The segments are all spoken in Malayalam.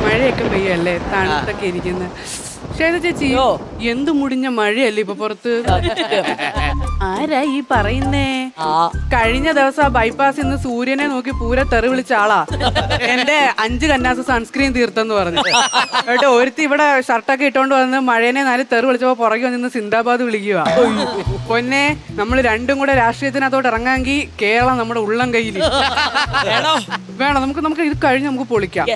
മഴയൊക്കെ പെയ്യല്ലേ, തണുത്തൊക്കെ ഇരിക്കുന്ന ശ്വേത ചേച്ചി. എന്ത് മുടിഞ്ഞ മഴയല്ലേ ഇപ്പൊ പുറത്ത്. ആരാ ഈ പറയുന്നേ? കഴിഞ്ഞ ദിവസം ആ ബൈപ്പാസ് ഇന്ന് സൂര്യനെ നോക്കി പൂരെ തെറി വിളിച്ച ആളാ. എന്റെ 5 കന്നാസ് സൺസ്ക്രീൻ തീർത്തെന്ന് പറഞ്ഞു. കേട്ടോ, ഒരുത്തി ഇവിടെ ഷർട്ടൊക്കെ ഇട്ടോണ്ട് വന്ന് മഴേനെ 4 തെറി വിളിച്ചപ്പോ പുറകെ നിന്ന് സിന്ദാബാദ് വിളിക്കുക. പൊന്നെ, നമ്മൾ രണ്ടും കൂടെ രാഷ്ട്രീയത്തിനകത്തോട്ട് ഇറങ്ങാമെങ്കിൽ കേരളം നമ്മുടെ ഉള്ളം കയ്യിൽ വേണം. നമുക്ക് ഇത് കഴിഞ്ഞ് നമുക്ക് പൊളിക്കാം.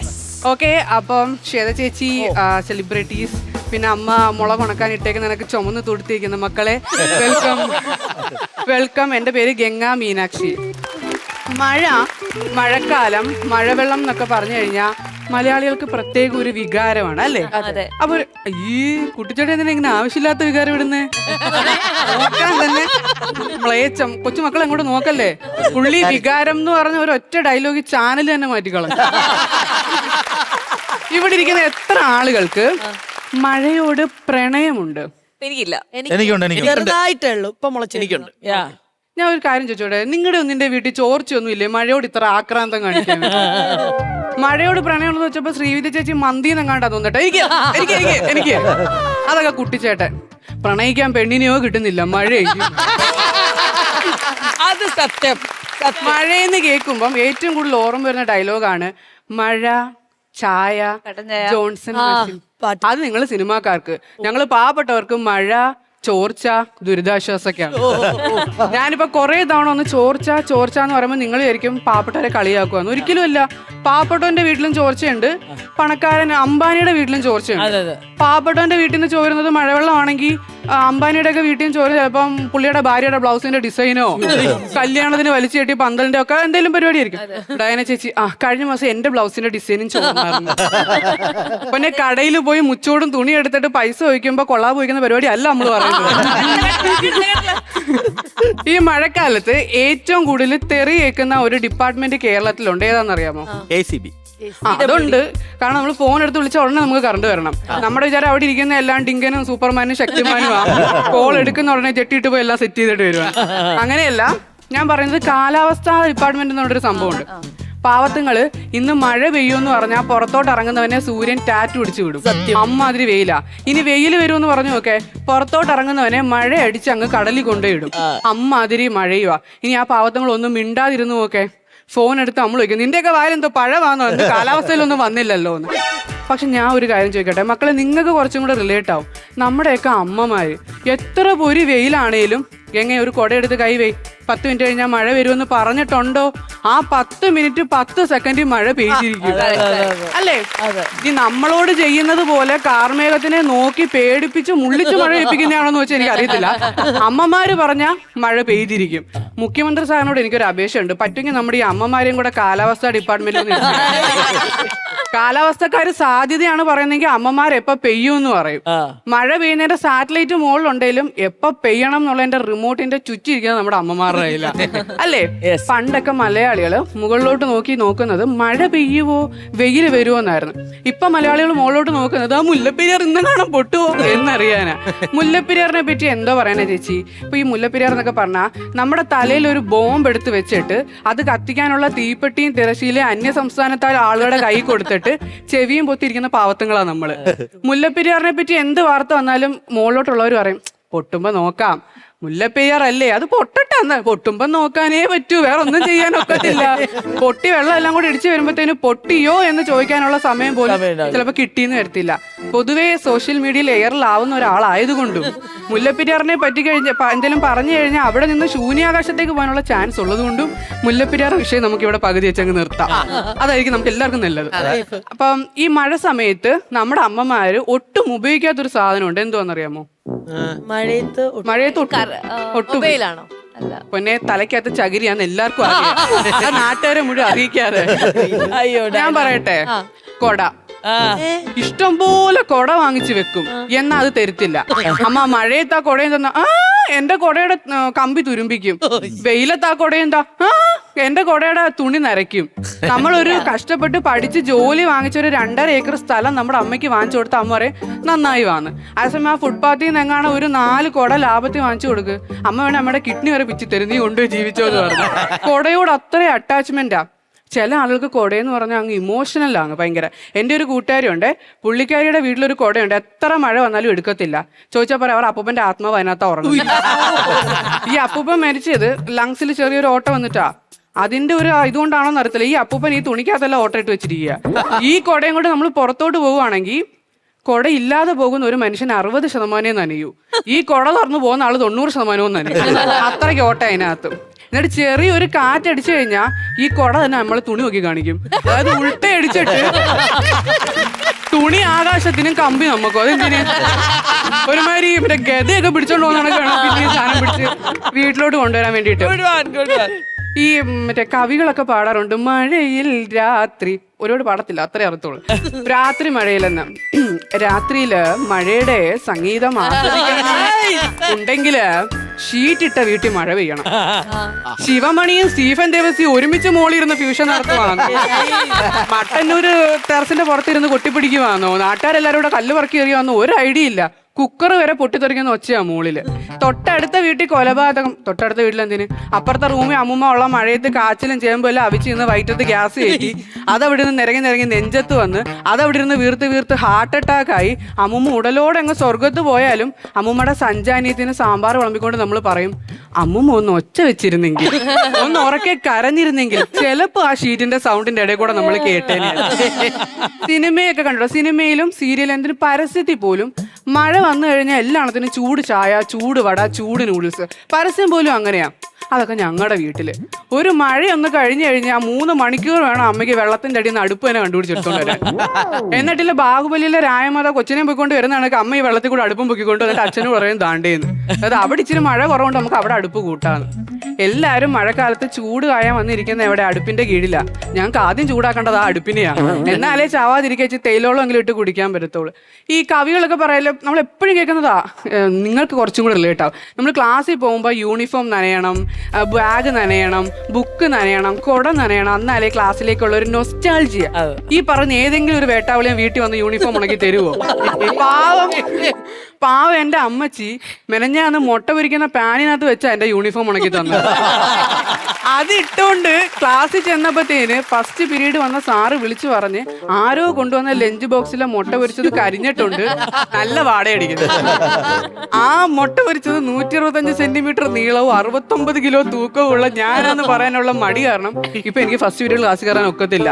ഓക്കെ, അപ്പം ശ്വേത ചേച്ചി, സെലിബ്രിറ്റീസ്, പിന്നെ അമ്മ മുളക് ഉണക്കാൻ ഇട്ടേക്ക് നിനക്ക് ചുമന്ന് തൊടുത്തിരിക്കുന്ന മക്കളെ, വെൽക്കം വെൽക്കം. എൻ്റെ പേര് ഗംഗാ മീനാക്ഷി. മഴക്കാലം, മഴവെള്ളം എന്നൊക്കെ പറഞ്ഞു കഴിഞ്ഞാൽ മലയാളികൾക്ക് പ്രത്യേക ഒരു വികാരമാണ് അല്ലേ? അപ്പൊ ഈ കുട്ടിച്ചോടെ എന്തിനാ ഇങ്ങനെ ആവശ്യമില്ലാത്ത വികാരം ഇടുന്നേ? നോക്കാൻ തന്നെ മ്ലേച്ഛം. കൊച്ചുമക്കളെ അങ്ങോട്ട് നോക്കല്ലേ. പുള്ളി വികാരം എന്ന് പറഞ്ഞ ഒരു ഒറ്റ ഡയലോഗ് ചാനൽ തന്നെ മാറ്റിക്കളഞ്ഞു. ഇവിടെ ഇരിക്കുന്ന എത്ര ആളുകൾക്ക് മഴയോട് പ്രണയമുണ്ട്? എനിക്കില്ല. ഞാൻ ഒരു കാര്യം ചോദിച്ചോട്ടെ, നിങ്ങളുടെ ഒന്നിന്റെ വീട്ടിൽ ചോർച്ചയൊന്നും ഇല്ലേ മഴയോട് ഇത്ര ആക്രാന്തം കാണിക്കാൻ? മഴയോട് പ്രണയമുള്ളത് വെച്ചപ്പോ ശ്രീവിദ്യ ചേച്ചി മന്തിന്ന് കണ്ടാ തോന്നട്ടെ. എനിക്ക് അതൊക്കെ കുട്ടിച്ചേട്ടൻ. പ്രണയിക്കാൻ പെണ്ണിനെയോ കിട്ടുന്നില്ല, മഴയെങ്കിൽ. അത് സത്യം. മഴയെന്ന് കേൾക്കുമ്പം ഏറ്റവും കൂടുതൽ ഓർമ്മ വരുന്ന ഡയലോഗാണ് മഴ, ചായ, ജോൺസൺ. അത് നിങ്ങൾ സിനിമാക്കാർക്ക്. ഞങ്ങള് പാവപ്പെട്ടവർക്ക് മഴ, ചോർച്ച, ദുരിതാശ്വാസൊക്കെയാണ്. ഞാനിപ്പോ കുറെ തവണ ഒന്ന് ചോർച്ച എന്ന് പറയുമ്പോൾ നിങ്ങൾ വിചാരിക്കും പാവപ്പെട്ടവരെ കളിയാക്കുവാന്ന്. ഒരിക്കലും അല്ല. പാവപ്പെട്ടവന്റെ വീട്ടിലും ചോർച്ചയുണ്ട്, പണക്കാരൻ അംബാനിയുടെ വീട്ടിലും ചോർച്ചയുണ്ട്. പാവപ്പെട്ടവന്റെ വീട്ടിൽ നിന്ന് ചോരുന്നത് മഴവെള്ളമാണെങ്കിൽ അംബാനിയുടെ ഒക്കെ വീട്ടിൽ നിന്ന് ചോര ചിലപ്പം പുള്ളിയുടെ ഭാര്യയുടെ ബ്ലൗസിന്റെ ഡിസൈനോ കല്യാണത്തിന് വലിച്ചു കെട്ടി പന്തലിന്റെ ഒക്കെ എന്തെങ്കിലും പരിപാടി ആയിരിക്കും. ഡയന ചേച്ചി, കഴിഞ്ഞ മാസം എന്റെ ബ്ലൗസിന്റെ ഡിസൈനും ചോർന്നായിരുന്നു. പിന്നെ കടയിൽ പോയി മുച്ചോടും തുണി എടുത്തിട്ട് പൈസ ചോദിക്കുമ്പോ കൊള്ളാ പോയിക്കുന്ന പരിപാടി അല്ല നമ്മൾ പറയുന്നത്. ഈ മഴക്കാലത്ത് ഏറ്റവും കൂടുതൽ തെറി കേൾക്കുന്ന ഒരു ഡിപ്പാർട്ട്മെന്റ് കേരളത്തിലുണ്ട്. ഏതാണെന്നറിയാമോ? ACB. അതുണ്ട്. കാരണം നമ്മൾ ഫോൺ എടുത്ത് വിളിച്ചാൽ ഉടനെ നമുക്ക് കറണ്ട് വരണം. നമ്മുടെ വിചാരം അവിടെ ഇരിക്കുന്ന എല്ലാം ഡിങ്കനും സൂപ്പർമാനും ശക്തിമാനും കോൾ എടുക്കുന്ന ഉടനെ ചെട്ടിയിട്ട് പോയി എല്ലാം സെറ്റ് ചെയ്തിട്ട് വരുവാ. അങ്ങനെയല്ല, ഞാൻ പറയുന്നത് കാലാവസ്ഥാ ഡിപ്പാർട്ട്മെന്റ് എന്നൊരു സംഭവമുണ്ട്. പാവത്തുങ്ങള് ഇന്ന് മഴ പെയ്യുമെന്ന് പറഞ്ഞാൽ പുറത്തോട്ട് ഇറങ്ങുന്നവനെ സൂര്യൻ ടാറ്റു പിടിച്ചു വിടും. അമ്മാതിരി വെയിലാ. ഇനി വെയിൽ വരുമെന്ന് പറഞ്ഞു നോക്കെ, പുറത്തോട്ട് ഇറങ്ങുന്നവനെ മഴ അടിച്ച് അങ്ങ് കടലിൽ കൊണ്ടുപോയിടും. അമ്മാതിരി മഴയുവാ. ഇനി ആ പാവത്തുങ്ങൾ ഒന്നും മിണ്ടാതിരുന്നു നോക്കെ, ഫോൺ എടുത്ത് നമ്മൾ ചോദിക്കും നിന്റെയൊക്കെ വായിലെന്തോ പഴമാണോ, എന്ത് കാലാവസ്ഥയിലൊന്നും വന്നില്ലല്ലോ എന്ന്. പക്ഷെ ഞാൻ ഒരു കാര്യം ചോദിക്കട്ടെ മക്കളെ, നിങ്ങൾക്ക് കുറച്ചും കൂടെ റിലേറ്റ് ആവും. നമ്മുടെയൊക്കെ അമ്മമാര് എത്ര പൊരി വെയിലാണേലും എങ്ങനെ ഒരു കുടയെടുത്ത് കൈ വെയ്, 10 മിനിറ്റ് കഴിഞ്ഞാൽ മഴ വരുമെന്ന് പറഞ്ഞിട്ടുണ്ടോ? ആ 10 മിനിറ്റ് 10 സെക്കൻഡ് മഴ പെയ്തിരിക്കും അല്ലേ? ഈ നമ്മളോട് ചെയ്യുന്നത് പോലെ കാർമേഘത്തിനെ നോക്കി പേടിപ്പിച്ച് മുള്ളിച്ച് മഴ പെയ്യിപ്പിക്കുന്നതാണോന്ന് വെച്ചാൽ എനിക്ക് അറിയത്തില്ല. അമ്മമാര് പറഞ്ഞ മഴ പെയ്തിരിക്കും. മുഖ്യമന്ത്രി സാറിനോട് എനിക്കൊരു അപേക്ഷയുണ്ട്, പറ്റുമെങ്കിൽ നമ്മുടെ ഈ അമ്മമാരെയും കൂടെ കാലാവസ്ഥാ ഡിപ്പാർട്ട്മെന്റിൽ കാലാവസ്ഥക്കാര് സാധ്യതയാണ് പറയുന്നെങ്കിൽ അമ്മമാർ എപ്പോ പെയ്യുമെന്ന് പറയും. മഴ പെയ്യുന്നതിന്റെ സാറ്റലൈറ്റ് മുകളിലുണ്ടെങ്കിലും എപ്പോ പെയ്യണം എന്നുള്ളതിന്റെ റിമോട്ടിന്റെ ചുറ്റിരിക്കുന്നത് നമ്മുടെ അമ്മമാരുടെ കയ്യിലാണ് അല്ലേ? പണ്ടൊക്കെ മലയാളികള് മുകളിലോട്ട് നോക്കി നോക്കുന്നത് മഴ പെയ്യുവോ വെയിൽ വരുമോ എന്നായിരുന്നു. ഇപ്പൊ മലയാളികൾ മുകളിലോട്ട് നോക്കുന്നത് ആ മുല്ലപ്പെരിയാർ ഇന്ന് കാണാൻ പൊട്ടുവോ എന്നറിയാനാ. മുല്ലപ്പെരിയാറിനെ പറ്റി എന്തോ പറയാനാ ചേച്ചി? ഇപ്പൊ ഈ മുല്ലപ്പെരിയാർ എന്നൊക്കെ പറഞ്ഞാൽ നമ്മുടെ തലയിൽ ഒരു ബോംബ് എടുത്ത് വെച്ചിട്ട് അത് കത്തിക്കാനുള്ള തീപ്പെട്ടിയും തിരശ്ശീലയും അന്യ സംസ്ഥാനത്താൽ ആളുകളുടെ കൈ കൊടുത്തിട്ട് ചെവിയും പൊത്തിരിക്കുന്ന പാവത്തുങ്ങളാ നമ്മള്. മുല്ലപ്പെരിയാറിനെ പറ്റി എന്ത് വാർത്ത വന്നാലും മുകളിലോട്ടുള്ളവർ പറയും പൊട്ടുമ്പോ നോക്കാം. മുല്ലപ്പെരിയാർ അല്ലേ, അത് പൊട്ടട്ടെന്ന്. പൊട്ടുമ്പോ നോക്കാനേ പറ്റൂ, വേറെ ഒന്നും ചെയ്യാനൊക്കത്തില്ല. പൊട്ടി വെള്ളം എല്ലാം കൂടി ഇടിച്ചു വരുമ്പോഴത്തേന് പൊട്ടിയോ എന്ന് ചോദിക്കാനുള്ള സമയം പോലും ചിലപ്പോ കിട്ടിയെന്ന് വരത്തില്ല. പൊതുവേ സോഷ്യൽ മീഡിയയിൽ എയറിലാവുന്ന ഒരാളായതുകൊണ്ടും മുല്ലപ്പെരിയാറിനെ പറ്റി എന്തെങ്കിലും പറഞ്ഞു കഴിഞ്ഞാൽ അവിടെ നിന്ന് ശൂന്യാകാശത്തേക്ക് പോകാനുള്ള ചാൻസ് ഉള്ളതുകൊണ്ടും മുല്ലപ്പെരിയാർ വിഷയം നമുക്ക് ഇവിടെ പകുതി വെച്ചങ്ങ് നിർത്താം. അതായിരിക്കും നമുക്ക് എല്ലാവർക്കും നല്ലത്. അപ്പം ഈ മഴ സമയത്ത് നമ്മുടെ അമ്മമാര് ഒട്ടും ഉപയോഗിക്കാത്തൊരു സാധനമുണ്ട്. എന്തോന്നറിയാമോ? മഴയത്ത് മൊബൈലാണോ? പൊന്നെ, തലയ്ക്കകത്ത് ചകിരിയാന്ന് എല്ലാവർക്കും അറിയാം. നാട്ടുകാരെ മുഴുവൻ അറിയിക്കാതെ. ഞാൻ പറയട്ടെ, കൊട ഇഷ്ടം പോലെ കൊട വാങ്ങിച്ചു വെക്കും, എന്നാ അത് തരുത്തില്ല. അമ്മ മഴയത്ത് ആ കൊടയും തന്ന എന്റെ കൊടയുടെ കമ്പി തുരുമ്പിക്കും. വെയിലത്ത് ആ കൊടയും എന്റെ കൊടയുടെ തുണി നരയ്ക്കും. നമ്മളൊരു കഷ്ടപ്പെട്ട് പഠിച്ച് ജോലി വാങ്ങിച്ച ഒരു 2.5 ഏക്കർ സ്ഥലം നമ്മുടെ അമ്മയ്ക്ക് വാങ്ങിച്ചു കൊടുത്ത അമ്മ പറയും നന്നായി വാന്ന്. അതേസമയം ആ ഫുട്പാത്തിൽ നിന്ന് എങ്ങാണ് ഒരു 4 കൊട ലാഭത്തിൽ വാങ്ങിച്ചു കൊടുക്ക്, അമ്മ വേണേ നമ്മുടെ കിഡ്നി വരെ പിച്ചി തരും, നീ കൊണ്ടുപോയി ജീവിച്ചോ എന്ന് പറഞ്ഞു. കൊടയോട് അത്രയും അറ്റാച്ച്മെന്റാ. ചില ആളുകൾക്ക് കൊടയെന്ന് പറഞ്ഞാൽ അങ്ങ് ഇമോഷണലാണ് ഭയങ്കര. എൻ്റെ ഒരു കൂട്ടുകാരിയുണ്ട്, പുള്ളിക്കാരിയുടെ വീട്ടിലൊരു കൊടയുണ്ട്, എത്ര മഴ വന്നാലും എടുക്കത്തില്ല. ചോദിച്ചാൽ പറയാം അവർ അപ്പൂപ്പന്റെ ആത്മാവ് അതിനകത്ത് ഉറങ്ങും. ഈ അപ്പൂപ്പൻ മരിച്ചത് ലങ്സിൽ ചെറിയൊരു ഓട്ട വന്നിട്ടാ. അതിന്റെ ഒരു ഇതുകൊണ്ടാണോന്ന് അറിയത്തില്ല, ഈ അപ്പൂപ്പൻ ഈ തുണിക്കകത്തെല്ലാം ഓട്ട ഇട്ട് വെച്ചിരിക്കുക. ഈ കൊടയും കൊണ്ട് നമ്മൾ പുറത്തോട്ട് പോവുകയാണെങ്കിൽ കൊട ഇല്ലാതെ പോകുന്ന ഒരു മനുഷ്യൻ 60% നനയൂ. ഈ കൊട തുറന്നു പോകുന്ന ആള് 90% നനയും. അത്രയ്ക്ക് ഓട്ട അതിനകത്ത്. എന്നിട്ട് ചെറിയൊരു കാറ്റടിച്ചു കഴിഞ്ഞാൽ ഈ കൊട തന്നെ നമ്മളെ തുണി നോക്കി കാണിക്കും. അതായത് ഉൾട്ടയടിച്ചിട്ട് തുണി ആകാശത്തിനും കമ്പി നമുക്കോ. അതെന്തിന് ഒരുമാതിരി മറ്റേ ഗതയൊക്കെ പിടിച്ചോണ്ട് പോകുന്ന പിന്നെ സാധനം പിടിച്ച് വീട്ടിലോട്ട് കൊണ്ടുവരാൻ വേണ്ടിയിട്ട്. ഈ മറ്റേ കവികളൊക്കെ പാടാറുണ്ട്, മഴയിൽ രാത്രി. ഒരുപാട് പാടത്തില്ല, അത്രേ അർത്ഥമുള്ളൂ. രാത്രി മഴയിലെന്ന്. രാത്രിയില് മഴയുടെ സംഗീതം ഉണ്ടെങ്കില് ഷീറ്റിട്ട വീട്ടിൽ മഴ പെയ്യണം. ശിവമണിയും സ്റ്റീഫൻ ദേവസിയും ഒരുമിച്ച് മോളിരുന്ന് ഫ്യൂഷൻ നടത്തുവാന്നോ, മട്ടന്നൂര് ടെറസിന്റെ പുറത്തിരുന്ന് കൊട്ടിപ്പിടിക്കുവാന്നോ, നാട്ടുകാരെല്ലാരും കൂടെ കല്ല് പറക്കി എറിയുവാന്നോ ഒരു ഐഡിയ ഇല്ല. കുക്കർ വരെ പൊട്ടിത്തെറിക്കുന്ന ഒച്ചയാ മോളില്. തൊട്ടടുത്ത വീട്ടിൽ കൊലപാതകം. തൊട്ടടുത്ത വീട്ടിൽ എന്തിന്? അപ്പുറത്തെ റൂമിൽ അമ്മൂമ്മ ഉള്ള മഴയത്ത് കാച്ചിലും ചേമ്പും എല്ലാം അവിച്ച് നിന്ന് വയറ്റത്ത് ഗ്യാസ് കയറ്റി അതവിടെ നിന്ന് നിരങ്ങി നെഞ്ചത്ത് വന്ന് അതവിടെ ഇരുന്ന് വീർത്ത് ഹാർട്ട് അറ്റാക്ക് ആയി. അമ്മൂമ്മ ഉടലോടെ അങ്ങ് സ്വർഗത്ത് പോയാലും അമ്മൂമ്മയുടെ സഞ്ചാനീയത്തിന് സാമ്പാർ വിളമ്പിക്കൊണ്ട് നമ്മൾ പറയും, അമ്മൂമ്മ ഒന്ന് ഒച്ച വെച്ചിരുന്നെങ്കിൽ, ഒന്ന് ഉറക്കെ കരഞ്ഞിരുന്നെങ്കിൽ ചിലപ്പോ ആ ഷീറ്റിന്റെ സൗണ്ടിന്റെ ഇടയിൽ കൂടെ നമ്മൾ കേട്ടേനെ. സിനിമയൊക്കെ കണ്ടോ? സിനിമയിലും സീരിയലും എന്തിനും പരസ്യത്തിൽ പോലും മഴ വന്നു കഴിഞ്ഞാൽ എല്ലാത്തിനും ചൂട് ചായ, ചൂട് വട, ചൂട് നൂഡിൽസ്. പരസ്യം പോലും അങ്ങനെയാ. അതൊക്കെ ഞങ്ങളുടെ വീട്ടില് ഒരു മഴയൊന്ന് കഴിഞ്ഞു കഴിഞ്ഞാൽ 3 മണിക്കൂർ വേണം അമ്മയ്ക്ക് വെള്ളത്തിന്റെ അടിയിൽ നിന്ന് അടുപ്പ് തന്നെ കണ്ടുപിടിച്ചെടുത്തോണ്ട് വരാൻ. എന്നിട്ടില്ല ബാഹുബലിയിലെ രായമാത കൊച്ചിനെ പോയിക്കൊണ്ട് വരുന്നതാണ് അമ്മ ഈ വെള്ളത്തിൽ കൂടെ അടുപ്പും പൊക്കിക്കൊണ്ട് വന്നിട്ട് അച്ഛനും പറയും താണ്ടേന്ന്. അതായത് അവിടെ ഇച്ചിരി മഴ കുറവുണ്ട്, നമുക്ക് അവിടെ അടുപ്പ് കൂട്ടാന്ന്. എല്ലാരും മഴക്കാലത്ത് ചൂട് കായാൻ വന്നിരിക്കുന്ന എവിടെ? അടുപ്പിന്റെ കീഴില. ഞങ്ങൾക്ക് ആദ്യം ചൂടാക്കേണ്ടത് ആ അടുപ്പിനെയാ. എന്നാലേ ചാവാതിരിക്കച്ച് തേയിലോളം എങ്കിലും ഇട്ട് കുടിക്കാൻ പറ്റത്തുള്ളൂ. ഈ കവികളൊക്കെ പറയല്ലോ, നമ്മൾ എപ്പോഴും കേൾക്കുന്നതാ, നിങ്ങൾക്ക് കുറച്ചും കൂടെ റിലേറ്റ് ആവും. നമ്മൾ ക്ലാസ്സിൽ പോകുമ്പോൾ യൂണിഫോം നനയണം, ബാഗ് നനയണം, ബുക്ക് നനയണം, കുട നനയണം, എന്നാലേ ക്ലാസ്സിലേക്കുള്ള ഒരു നൊസ്റ്റാൾജിയ. ഈ പറഞ്ഞ ഏതെങ്കിലും ഒരു വേട്ടാവളിയും വീട്ടിൽ വന്ന് യൂണിഫോം ഉണക്കി തരുവോ? പാവം എന്റെ അമ്മച്ചി മെനഞ്ഞാന്ന് മുട്ട പൊരിക്കുന്ന പാനിനകത്ത് വെച്ചാ എന്റെ യൂണിഫോം ഉണക്കി തന്നത്. അതിട്ടോണ്ട് ക്ലാസ്സിൽ ചെന്നപ്പോഴത്തേന് ഫസ്റ്റ് പീരീഡ് വന്ന സാറ് വിളിച്ചു പറഞ്ഞ് ആരോ കൊണ്ടുവന്ന ലഞ്ച് ബോക്സിലെ മുട്ട പൊരിച്ചത് കരിഞ്ഞിട്ടുണ്ട്, നല്ല വാടയടിക്കുന്നത്. ആ മുട്ട പൊരിച്ചത് 125 സെന്റിമീറ്റർ നീളവും 69 കിലോ തൂക്കവും ഉള്ള ഞാനെന്ന് പറയാനുള്ള മടി കാരണം ഇപ്പൊ എനിക്ക് ഫസ്റ്റ് പീരീഡ് ക്ലാസ് കയറാൻ ഒക്കത്തില്ല.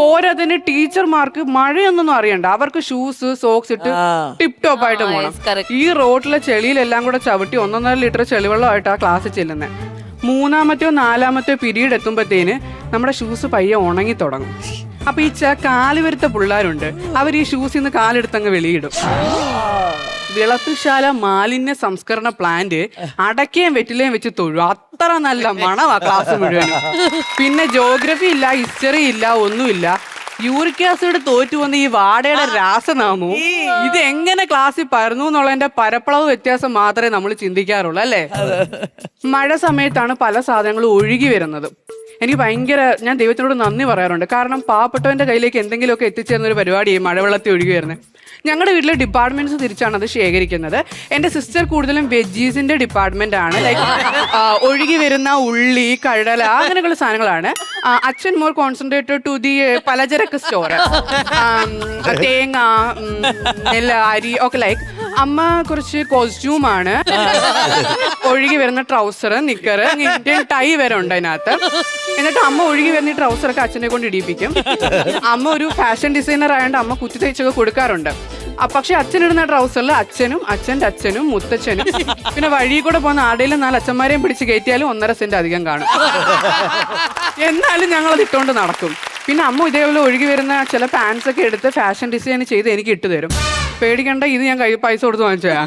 പോരാത്തതിന് ടീച്ചർമാർക്ക് മഴയൊന്നും അറിയണ്ട, അവർക്ക് ഷൂസ് സോക്സ് ഇട്ട് ടിപ് ടോപ്പ് ആയിട്ട് പോകണം. ഈ റോഡിലെ ചെളിയിലെല്ലാം കൂടെ ചവിട്ടി 1.5 ലിറ്റർ ചെളിവെള്ളമായിട്ടാ ക്ലാസ്സിൽ ചെല്ലുന്നത്. 3-മത്തെയോ 4-മത്തെയോ പീരീഡ് എത്തുമ്പോഴത്തേന് നമ്മുടെ ഷൂസ് പയ്യെ ഉണങ്ങി തുടങ്ങും. അപ്പൊ ഈ കാല് വരുത്ത പിള്ളേരുണ്ട്, അവർ ഈ ഷൂസിൽ നിന്ന് കാലെടുത്തങ്ങ് വെളിയിടും. വിളത്തുശാല മാലിന്യ സംസ്കരണ പ്ലാന്റ് അടക്കയും വെറ്റിലയും വെച്ച് തൊഴും. അത്ര നല്ല മണവാ ക്ലാസ് മുഴുവനും. പിന്നെ ജോഗ്രഫി ഇല്ല, ഹിസ്റ്ററി ഇല്ല, ഒന്നുമില്ല. യൂറിക് ആസിഡ് തോറ്റു വന്ന ഈ വാടയുടെ രാസനാമോ ഇത് എങ്ങനെ ക്ലാസ്സിൽ പരന്നു എന്നുള്ളതിന്റെ പരപ്പളവ് വ്യത്യാസം മാത്രമേ നമ്മൾ ചിന്തിക്കാറുള്ളൂ, അല്ലേ? മഴ സമയത്താണ് പല സാധനങ്ങളും ഒഴുകി വരുന്നത്. എനിക്ക് ഭയങ്കര, ഞാൻ ദൈവത്തിനോട് നന്ദി പറയാറുണ്ട്. കാരണം പാവപ്പെട്ടവന്റെ കയ്യിലേക്ക് എന്തെങ്കിലുമൊക്കെ എത്തിച്ചേരുന്ന ഒരു പരിപാടിയായി മഴവെള്ളത്തിൽ ഒഴുകി വരുന്നത്. ഞങ്ങളുടെ വീട്ടിലെ ഡിപ്പാർട്ട്മെന്റ്സ് തിരിച്ചാണ് അത് ശേഖരിക്കുന്നത്. എൻ്റെ സിസ്റ്റർ കൂടുതലും വെജീസിന്റെ ഡിപ്പാർട്ട്മെന്റ് ആണ്. ലൈക്ക് ഒഴുകി വരുന്ന ഉള്ളി, കടല, അങ്ങനെയുള്ള സാധനങ്ങളാണ്. അച്ഛൻ മോർ കോൺസെൻട്രേറ്റഡ് ടു ദി പലചരക്ക് സ്റ്റോർ, തേങ്ങ, നെല്ല്, അരി ഒക്കെ. ലൈക്ക് അമ്മ കുറച്ച് കോസ്റ്റ്യൂമാണ്, ഒഴുകി വരുന്ന ട്രൗസർ, നിക്കർ, ഇന്ത്യൻ ടൈ വരെ ഉണ്ട് അതിനകത്ത്. എന്നിട്ട് അമ്മ ഒഴുകി വരുന്ന ഈ ട്രൗസറൊക്കെ അച്ഛനെ കൊണ്ട് ഇടിപ്പിക്കും. അമ്മ ഒരു ഫാഷൻ ഡിസൈനർ ആയതുകൊണ്ട് അമ്മ കുത്തി തയ്ച്ചൊക്കെ കൊടുക്കാറുണ്ട്. പക്ഷെ അച്ഛനിടുന്ന ട്രൗസറിൽ അച്ഛനും അച്ഛൻ്റെ അച്ഛനും മുത്തച്ഛനും പിന്നെ വഴി കൂടെ പോകുന്ന ആടയിലും 4 അച്ഛന്മാരെയും പിടിച്ച് കയറ്റിയാലും 1.5 സെന്റ് അധികം കാണും. എന്നാലും ഞങ്ങളത് ഇട്ടുകൊണ്ട് നടക്കും. പിന്നെ അമ്മ ഇതേപോലെ ഒഴുകി വരുന്ന ചില പാൻസ് ഒക്കെ എടുത്ത് ഫാഷൻ ഡിസൈൻ ചെയ്ത് എനിക്ക് ഇട്ട് തരും. പേടിക്കണ്ട, ഇത് ഞാൻ പൈസ കൊടുത്ത് വാങ്ങിച്ചാ.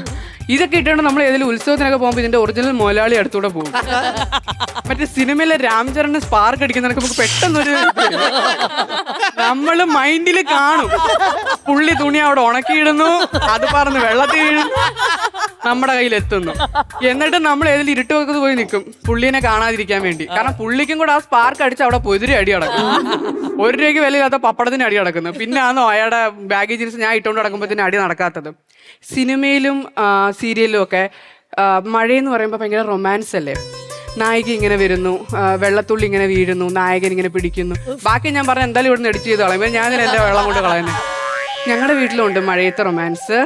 ഇതൊക്കെ ഇട്ടുകൊണ്ട് നമ്മൾ ഏതെങ്കിലും ഉത്സവത്തിനൊക്കെ പോകുമ്പോൾ ഇതിന്റെ ഒറിജിനൽ മുതലാളി അടുത്തൂടെ പോകും. മറ്റേ സിനിമയിലെ രാംചരണ് സ്പാർക്ക് അടിക്കുന്നതൊക്കെ നമുക്ക് പെട്ടെന്നൊരു നമ്മള് മൈൻഡിൽ കാണും. പുള്ളി തുണി അവിടെ ഉണക്കിയിടുന്നു, അത് പറഞ്ഞ് വെള്ളത്തിൽ വീഴും, നമ്മുടെ കയ്യിൽ എത്തുന്നു. എന്നിട്ട് നമ്മൾ ഏതിൽ ഇരുട്ടുവെക്കത്ത് പോയി നിൽക്കും പുള്ളിനെ കാണാതിരിക്കാൻ വേണ്ടി. കാരണം പുള്ളിക്കും കൂടെ ആ സ്പാർക്ക് അടിച്ച് അവിടെ പൊതിരി അടി നടക്കും. 1 രൂപയ്ക്ക് വിലയില്ലാത്ത പപ്പടത്തിന് അടി നടക്കുന്നു. പിന്നെ ആണോ അയാളുടെ ബാഗി ജീൻസ് ഞാൻ ഇട്ടുകൊണ്ട് നടക്കുമ്പോഴത്തേന് അടി നടക്കാത്തത്. സിനിമയിലും സീരിയലിലും ഒക്കെ മഴയെന്ന് പറയുമ്പോൾ ഭയങ്കര റൊമാൻസ് അല്ലേ. നായിക ഇങ്ങനെ വരുന്നു, വെള്ളത്തുള്ളി ഇങ്ങനെ വീഴുന്നു, നായകൻ ഇങ്ങനെ പിടിക്കുന്നു. ബാക്കി ഞാൻ പറഞ്ഞ എന്തായാലും ഇവിടുന്ന് എഡിറ്റ് ചെയ്ത് കളയും. ഞാൻ എൻ്റെ വെള്ളം കൊണ്ട് കളയുന്നത്. ഞങ്ങളുടെ വീട്ടിലുണ്ട് മഴയത്തെ റൊമാൻസ്.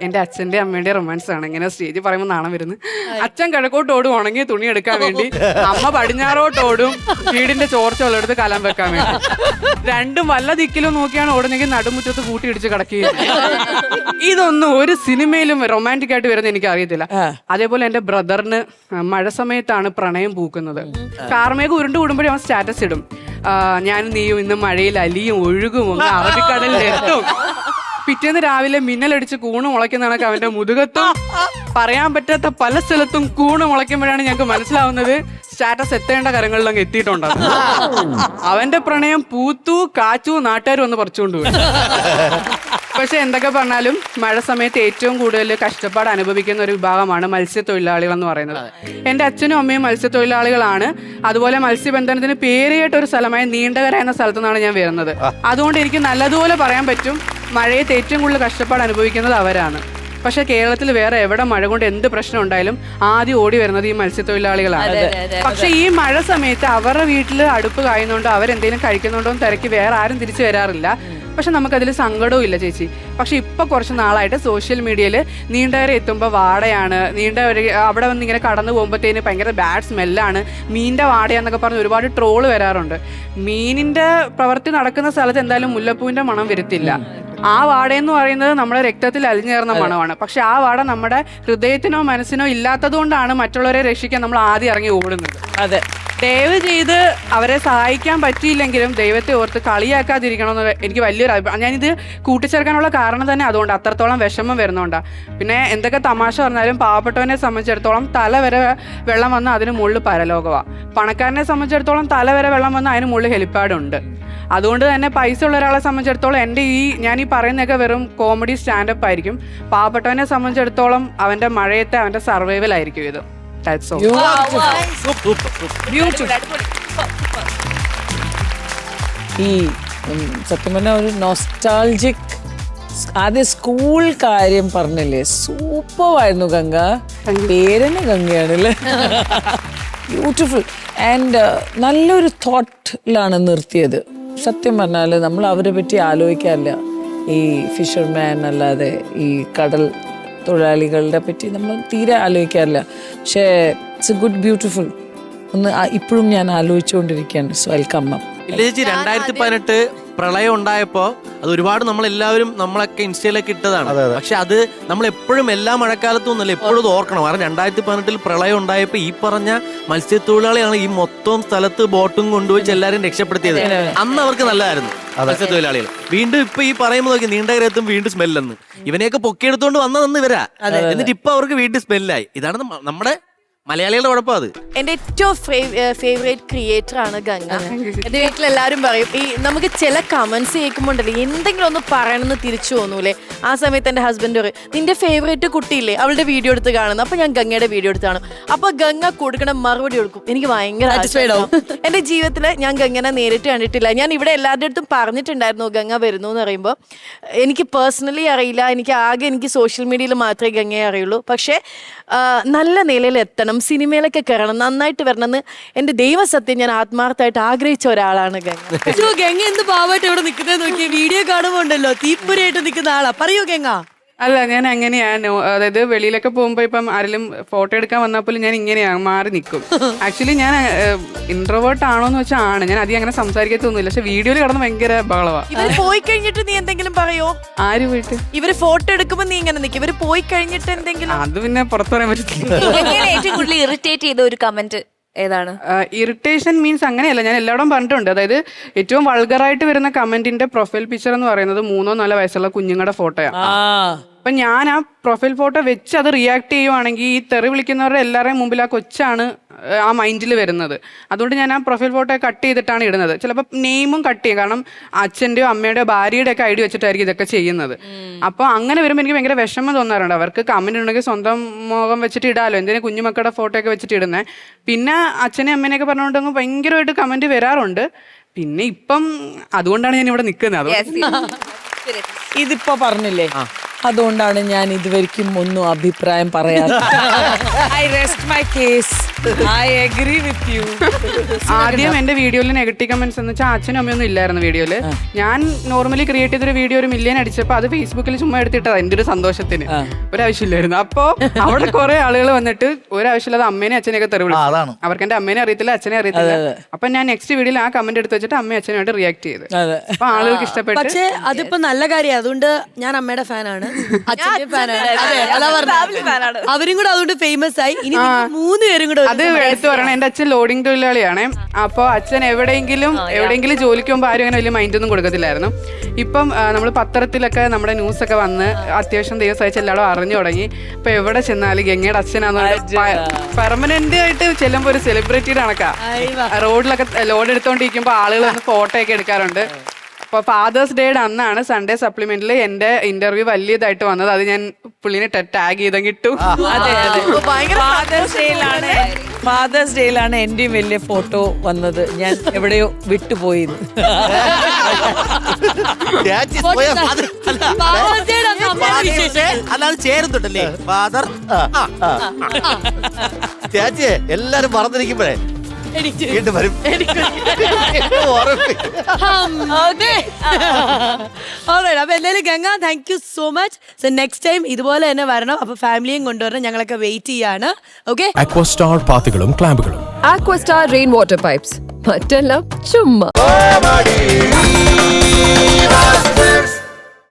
എൻ്റെ അച്ഛൻ്റെ അമ്മേൻ്റെ റൊമാൻസ് ആണ്. ഇങ്ങനെ സ്റ്റേജിൽ പറയുമ്പോൾ നാണം വരുന്നു. അച്ഛൻ കിഴക്കോട്ടോടും ഉണങ്ങിയ തുണി എടുക്കാൻ വേണ്ടി, അമ്മ പടിഞ്ഞാറോട്ടോടും വീടിന്റെ ചോർച്ച വെള്ളമെടുത്ത് കലം വെക്കാൻ വേണ്ടി. രണ്ടും വല്ല ദിക്കിലും നോക്കിയാണ് ഓടുന്നെങ്കിൽ നടുമുറ്റത്ത് കൂട്ടിയിടിച്ച് കിടക്കുകയും. ഇതൊന്നും ഒരു സിനിമയിലും റൊമാൻറ്റിക് ആയിട്ട് വരുന്നത് എനിക്ക് അറിയത്തില്ല. അതേപോലെ എൻ്റെ ബ്രദറിന് മഴ സമയത്താണ് പ്രണയം പൂക്കുന്നത്. കാർമേഘം ഉരുണ്ട് കൂടുമ്പോഴേ അവൻ സ്റ്റാറ്റസ് ഇടും, ഞാനും നീയും ഇന്ന് മഴയിൽ അലിയും ഒഴുകും ഒന്ന് അറബിക്കടലിൽ എത്തും. പിറ്റേന്ന് രാവിലെ മിന്നലടിച്ച് കൂണ് മുളയ്ക്കുന്ന കണക്ക് അവന്റെ മുതുകത്തും പറയാൻ പറ്റാത്ത പല സ്ഥലത്തും കൂണ് മുളയ്ക്കുമ്പോഴാണ് ഞങ്ങൾക്ക് മനസ്സിലാവുന്നത് സ്റ്റാറ്റസ് എത്തേണ്ട കരങ്ങളിലങ്ങ് എത്തിയിട്ടുണ്ടോ. അവന്റെ പ്രണയം പൂത്തു കാച്ചു, നാട്ടുകാർ വന്ന് പറിച്ചുകൊണ്ടുപോയി. പക്ഷെ എന്തൊക്കെ പറഞ്ഞാലും മഴ സമയത്ത് ഏറ്റവും കൂടുതൽ കഷ്ടപ്പാട് അനുഭവിക്കുന്ന ഒരു വിഭാഗമാണ് മത്സ്യത്തൊഴിലാളികൾ എന്ന് പറയുന്നത്. എൻ്റെ അച്ഛനും അമ്മയും മത്സ്യത്തൊഴിലാളികളാണ്. അതുപോലെ മത്സ്യബന്ധനത്തിന് പേരുകേട്ട ഒരു സ്ഥലമായ നീണ്ടകര എന്ന സ്ഥലത്തു നിന്നാണ് ഞാൻ വരുന്നത്. അതുകൊണ്ട് എനിക്ക് നല്ലതുപോലെ പറയാൻ പറ്റും മഴയത്ത് ഏറ്റവും കൂടുതൽ കഷ്ടപ്പാട് അനുഭവിക്കുന്നത് അവരാണ്. പക്ഷെ കേരളത്തിൽ വേറെ എവിടെ മഴ കൊണ്ട് എന്ത് പ്രശ്നം ഉണ്ടായാലും ആദ്യം ഓടി വരുന്നത് ഈ മത്സ്യത്തൊഴിലാളികളാണ്. പക്ഷെ ഈ മഴ സമയത്ത് അവരുടെ വീട്ടിൽ അടുപ്പ് കായുന്നുണ്ടോ അവരെന്തെങ്കിലും കഴിക്കുന്നുണ്ടോ എന്ന് തിരക്കി വേറെ ആരും തിരിച്ചു വരാറില്ല. പക്ഷെ നമുക്കതിൽ സങ്കടവും ഇല്ല ചേച്ചി. പക്ഷെ ഇപ്പൊ കുറച്ച് നാളായിട്ട് സോഷ്യൽ മീഡിയയിൽ നീണ്ടവരെ എത്തുമ്പോൾ വാടയാണ്, നീണ്ടവരെ അവിടെ വന്ന് ഇങ്ങനെ കടന്നു പോകുമ്പോഴത്തേന് ഭയങ്കര ബാഡ് സ്മെല്ലാണ്, മീനിന്റെ വാടയാന്നൊക്കെ പറഞ്ഞ് ഒരുപാട് ട്രോള് വരാറുണ്ട്. മീനിന്റെ പ്രവൃത്തി നടക്കുന്ന സ്ഥലത്ത് എന്തായാലും മുല്ലപ്പൂവിന്റെ മണം വരത്തില്ല. ആ വാടയെന്ന് പറയുന്നത് നമ്മുടെ രക്തത്തിൽ അലിഞ്ഞേർന്ന മണമാണ്. പക്ഷെ ആ വാട നമ്മുടെ ഹൃദയത്തിനോ മനസ്സിനോ ഇല്ലാത്തത് കൊണ്ടാണ് മറ്റുള്ളവരെ രക്ഷിക്കാൻ നമ്മൾ ആദ്യം ഇറങ്ങി ഓടുന്നത്. അതെ, ദയവ് ചെയ്ത് അവരെ സഹായിക്കാൻ പറ്റിയില്ലെങ്കിലും ദൈവത്തെ ഓർത്ത് കളിയാക്കാതിരിക്കണമെന്ന് എനിക്ക് വലിയൊരു അഭിപ്രായം. ഞാനിത് കൂട്ടിച്ചേർക്കാനുള്ള കാരണം തന്നെ അതുകൊണ്ട്, അത്രത്തോളം വിഷമം വരുന്നതുകൊണ്ടാണ്. പിന്നെ എന്തൊക്കെ തമാശ പറഞ്ഞാലും പാവപ്പെട്ടവനെ സംബന്ധിച്ചിടത്തോളം തല വരെ വെള്ളം വന്ന് അതിന് മുകളിൽ പരലോകമാണ്. പണക്കാരനെ സംബന്ധിച്ചിടത്തോളം തല വരെ വെള്ളം വന്ന് അതിന് മുകളിൽ ഹെലിപ്പാഡുണ്ട്. അതുകൊണ്ട് തന്നെ പൈസ ഉള്ള ഒരാളെ സംബന്ധിച്ചിടത്തോളം എൻ്റെ ഞാൻ ഈ പറയുന്നതൊക്കെ വെറും കോമഡി സ്റ്റാൻഡപ്പ് ആയിരിക്കും. പാവപ്പെട്ടവനെ സംബന്ധിച്ചിടത്തോളം അവൻ്റെ മഴയത്തെ അവൻ്റെ സർവൈവൽ ആയിരിക്കും ഇത്. That's all. ഈ സത്യം പറഞ്ഞ ഒരു നോസ്റ്റാൾജിക് ആദ്യം സ്കൂൾ കാര്യം പറഞ്ഞില്ലേ, സൂപ്പറായിരുന്നു ഗംഗ. പേരന്നെ ഗംഗയാണല്ലേ. ബ്യൂട്ടിഫുൾ ആൻഡ് നല്ലൊരു തോട്ടിലാണ് നിർത്തിയത്. സത്യം പറഞ്ഞാൽ നമ്മൾ അവരെ പറ്റി ആലോചിക്കാറില്ല, ഈ ഫിഷർമാൻ അല്ലാതെ ഈ കടൽ തൊഴിലാളികളുടെ പറ്റി നമ്മൾ തീരെ ആലോചിക്കാറില്ല. പക്ഷേ ഇറ്റ്സ് എ ഗുഡ് ബ്യൂട്ടിഫുൾ ഒന്ന് ഇപ്പോഴും ഞാൻ ആലോചിച്ചുകൊണ്ടിരിക്കുകയാണ്. So welcome. ഇല്ല ചേച്ചി, 2018 പ്രളയം ഉണ്ടായപ്പോ അത് ഒരുപാട് നമ്മളെല്ലാവരും നമ്മളൊക്കെ ഇൻസ്റ്റയിലൊക്കെ ഇട്ടതാണ്. പക്ഷെ അത് നമ്മൾ എപ്പോഴും എല്ലാ മഴക്കാലത്തും ഒന്നല്ല, എപ്പോഴും അത് ഓർക്കണം. കാരണം 2018 പ്രളയം ഉണ്ടായപ്പോ ഈ പറഞ്ഞ മത്സ്യത്തൊഴിലാളിയാണ് ഈ മൊത്തം സ്ഥലത്ത് ബോട്ടും കൊണ്ടുപോയി എല്ലാവരും രക്ഷപ്പെടുത്തിയത്. അന്ന് അവർക്ക് നല്ലതായിരുന്നു മത്സ്യത്തൊഴിലാളികൾ. വീണ്ടും ഇപ്പൊ ഈ പറയുമ്പോൾ നോക്കി നീണ്ടകരത്തും വീണ്ടും സ്മെല്ലെന്ന്. ഇവനെയൊക്കെ പൊക്കിയെടുത്തോണ്ട് വന്നതെന്ന് ഇവരാ. എന്നിട്ട് ഇപ്പൊ അവർക്ക് വീണ്ടും സ്മെല്ലായി. ഇതാണ് നമ്മുടെ മലയാളികളുടെ കുഴപ്പം. അത് എന്റെ ഏറ്റവും ഫേവറേറ്റ് ക്രിയേറ്റർ ആണ് ഗംഗ. എന്റെ വീട്ടിൽ എല്ലാവരും പറയും, ഈ നമുക്ക് ചില കമന്റ്സ് കേൾക്കുമ്പോണ്ടല്ലേ എന്തെങ്കിലും ഒന്ന് പറയണമെന്ന് തിരിച്ചു തോന്നൂലേ. ആ സമയത്ത് എന്റെ ഹസ്ബൻഡ് പറയും, നിന്റെ ഫേവറേറ്റ് കുട്ടിയില്ലേ അവളുടെ വീഡിയോ എടുത്ത് കാണുന്നു. അപ്പൊ ഞാൻ ഗംഗയുടെ വീഡിയോ എടുത്ത് കാണും. അപ്പൊ ഗംഗ കൊടുക്കണ മറുപടി കൊടുക്കും. എനിക്ക് ഭയങ്കര എന്റെ ജീവിതത്തിൽ ഞാൻ ഗംഗനെ നേരിട്ട് കണ്ടിട്ടില്ല. ഞാൻ ഇവിടെ എല്ലാവരുടെ അടുത്തും പറഞ്ഞിട്ടുണ്ടായിരുന്നു ഗംഗ വരുന്നു എന്ന് പറയുമ്പോൾ. എനിക്ക് പേഴ്സണലി അറിയില്ല, എനിക്ക് സോഷ്യൽ മീഡിയയിൽ മാത്രമേ ഗംഗയെ അറിയുള്ളൂ. പക്ഷെ നല്ല നിലയിൽ എത്തണം, സിനിമയിലൊക്കെ കയറണം, നന്നായിട്ട് വരണമെന്ന് എന്റെ ദൈവസത്യം ഞാൻ ആത്മാർത്ഥമായിട്ട് ആഗ്രഹിച്ച ഒരാളാണ് ഗംഗ. ഗംഗ എന്ത് പാവായിട്ട് ഇവിടെ നിൽക്കുന്നത് നോക്കിയ വീഡിയോ കാണുമ്പോ ഉണ്ടല്ലോ തീപ്പുരയായിട്ട് നിൽക്കുന്ന ആളാ. പറയൂ ഗംഗ. അല്ല, ഞാൻ അങ്ങനെയാണ്. അതായത് വെളിയിലൊക്കെ പോകുമ്പോ ഇപ്പം ആരെങ്കിലും ഫോട്ടോ എടുക്കാൻ വന്നപ്പോൾ ഞാൻ ഇങ്ങനെയാണ് മാറി നിൽക്കും. ആക്ച്വലി ഞാൻ ഇൻട്രോവേർട്ട് ആണോന്ന് വെച്ചാൽ ആണ്. ഞാൻ അധികം അങ്ങനെ സംസാരിക്കത്തൊന്നുമില്ല. പക്ഷെ വീഡിയോയിൽ കടന്ന് ഭയങ്കര ബഹളവാ. ഇവര് പോയി കഴിഞ്ഞിട്ട് നീ എന്തെങ്കിലും പറയോ? ആര് പോയിട്ട്? ഇവര് ഫോട്ടോ എടുക്കുമ്പോ നീ ഇങ്ങനെ നിൽക്കും. ഇവര് പോയി കഴിഞ്ഞിട്ട് എന്തെങ്കിലും? അത് പിന്നെ പുറത്തു പറയാൻ പറ്റില്ല. ഏറ്റവും കൂടുതൽ ഇറിറ്റേറ്റ് ചെയ്ത ഒരു കമന്റ് ഏതാണ്? ഇറിറ്റേഷൻ മീൻസ് അങ്ങനെയല്ല, ഞാൻ എല്ലായിടും പറഞ്ഞിട്ടുണ്ട്. അതായത് ഏറ്റവും വൾഗറായിട്ട് വരുന്ന കമന്റിന്റെ പ്രൊഫൈൽ പിക്ചർ എന്ന് പറയുന്നത് 3 or 4 വയസ്സുള്ള കുഞ്ഞുങ്ങളുടെ ഫോട്ടോയാണ്. അപ്പൊ ഞാൻ ആ പ്രൊഫൈൽ ഫോട്ടോ വെച്ച് അത് റിയാക്ട് ചെയ്യുവാണെങ്കിൽ ഈ തെറി വിളിക്കുന്നവരുടെ എല്ലാവരുടെയും മുമ്പിൽ ആ കൊച്ചാണ് ആ മൈൻഡിൽ വരുന്നത്. അതുകൊണ്ട് ഞാൻ ആ പ്രൊഫൈൽ ഫോട്ടോ കട്ട് ചെയ്തിട്ടാണ് ഇടുന്നത്. ചിലപ്പോൾ നെയിമും കട്ട് ചെയ്യും, കാരണം അച്ഛൻ്റെയോ അമ്മയുടെയോ ഭാര്യയുടെ ഒക്കെ ഐഡി വെച്ചിട്ടായിരിക്കും ഇതൊക്കെ ചെയ്യുന്നത്. അപ്പോൾ അങ്ങനെ വരുമ്പോൾ എനിക്ക് ഭയങ്കര വിഷമം തോന്നാറുണ്ട്. അവർക്ക് കമന്റ് ഉണ്ടെങ്കിൽ സ്വന്തം മുഖം വെച്ചിട്ട് ഇടാമല്ലോ, എന്തിനാ കുഞ്ഞുമക്കളുടെ ഫോട്ടോ ഒക്കെ വെച്ചിട്ട് ഇടുന്നത്. പിന്നെ അച്ഛനെയും അമ്മേനെയൊക്കെ പറഞ്ഞുകൊണ്ടെങ്കിൽ ഭയങ്കരമായിട്ട് കമന്റ് വരാറുണ്ട്. പിന്നെ ഇപ്പം അതുകൊണ്ടാണ് ഞാൻ ഇവിടെ നിൽക്കുന്നത്. ഇതിപ്പോ പറഞ്ഞില്ലേ, അതുകൊണ്ടാണ് ഞാൻ ഇതുവരെയ്ക്കും ഒന്നും അഭിപ്രായം പറയാതെ. I rest my case. I agree with you. ആദ്യം എന്റെ വീഡിയോയിൽ നെഗറ്റീവ് കമന്റ്സ് എന്ന് വെച്ചാൽ അച്ഛനും അമ്മയൊന്നും ഇല്ലായിരുന്നു വീഡിയോയില്. ഞാൻ നോർമലി ക്രിയേറ്റ് ചെയ്തൊരു വീഡിയോ 1 മില്യൺ അടിച്ചപ്പോൾ അത് ഫേസ്ബുക്കിൽ ചുമ്മാ എടുത്തിട്ടതാ എന്റെ ഒരു സന്തോഷത്തിന്. ഒരാവശ്യമില്ലായിരുന്നു. അപ്പോ അവിടെ കുറെ ആളുകൾ വന്നിട്ട് ഒരാവശ്യമില്ലാതെ അമ്മേനെ അച്ഛനെയൊക്കെ തെറി വിളിച്ചു. അവർക്ക് എന്റെ അമ്മേനെ അറിയത്തില്ല, അച്ഛനെ അറിയത്തില്ല. അപ്പൊ ഞാൻ നെക്സ്റ്റ് വീഡിയോയിൽ ആ കമന്റ് എടുത്ത് വെച്ചിട്ട് അമ്മയും അച്ഛനുമായിട്ട് റിയാക്ട് ചെയ്ത്. അപ്പൊ ആളുകൾക്ക് ഇഷ്ടപ്പെട്ടു. പക്ഷേ അതിപ്പോ നല്ല കാര്യം. അതുകൊണ്ട് ഞാൻ അമ്മയുടെ ഫാനാണ്, അച്ഛന്റെ ഫാനാണ്. അവരും കൂടെ അതുകൊണ്ട് ഫേമസ് ആയി. ഇനി 3 പേരും കൂടെ. അത് എടുത്തു പറയണം, എന്റെ അച്ഛൻ ലോഡിംഗ് തൊഴിലാളിയാണ്. അപ്പൊ അച്ഛൻ എവിടെയെങ്കിലും ജോലിക്ക് പോകുമ്പോൾ ആരും അങ്ങനെ വലിയ മൈൻഡ് ഒന്നും കൊടുക്കത്തില്ലായിരുന്നു. ഇപ്പം നമ്മൾ പത്രത്തിലൊക്കെ നമ്മുടെ ന്യൂസ് ഒക്കെ വന്ന് അത്യാവശ്യം ദിവസം അയച്ച് എല്ലാവരും അറിഞ്ഞു തുടങ്ങി. ഇപ്പൊ എവിടെ ചെന്നാലും ഗംഗയുടെ അച്ഛനാന്ന് പെർമനന്റ് ആയിട്ട് ചെല്ലുമ്പോ ഒരു സെലിബ്രിറ്റിയുടെ കണക്കാ. റോഡിലൊക്കെ ലോഡ് എടുത്തോണ്ടിരിക്കുമ്പോ ആളുകൾ വന്ന് ഫോട്ടോ ഒക്കെ എടുക്കാറുണ്ട്. അപ്പൊ ഫാദേഴ്സ് ഡേയുടെ അന്നാണ് സൺഡേ സപ്ലിമെന്റിൽ എന്റെ ഇന്റർവ്യൂ വലിയതായിട്ട് വന്നത്. അത് ഞാൻ പുള്ളിനെ ടാഗ് ചെയ്തെങ്കിൽ ഇട്ടു. ഫാദേഴ്സ് ഡേയിലാണ് എന്റെയും വലിയ ഫോട്ടോ വന്നത്. ഞാൻ എവിടെയോ വിട്ടുപോയി. അല്ലാതെ ചേരുന്നുണ്ടല്ലേ ഫാദർ. ചേച്ചിയെ എല്ലാരും മറന്നിരിക്കുമ്പോഴേ വീണ്ടും വരും. അപ്പൊ എന്തായാലും Ganga, thank you so much. So next time ഇതുപോലെ തന്നെ വരണം. അപ്പൊ ഫാമിലിയും കൊണ്ടുവരണം. ഞങ്ങളൊക്കെ വെയിറ്റ് ചെയ്യാണ്. ഓക്കെ. അക്വസ്റ്റാർ പാത്തുകളും ക്ലാമ്പുകളും, Aquastar rain water pipes. മറ്റെല്ലാം ചുമ്മാ.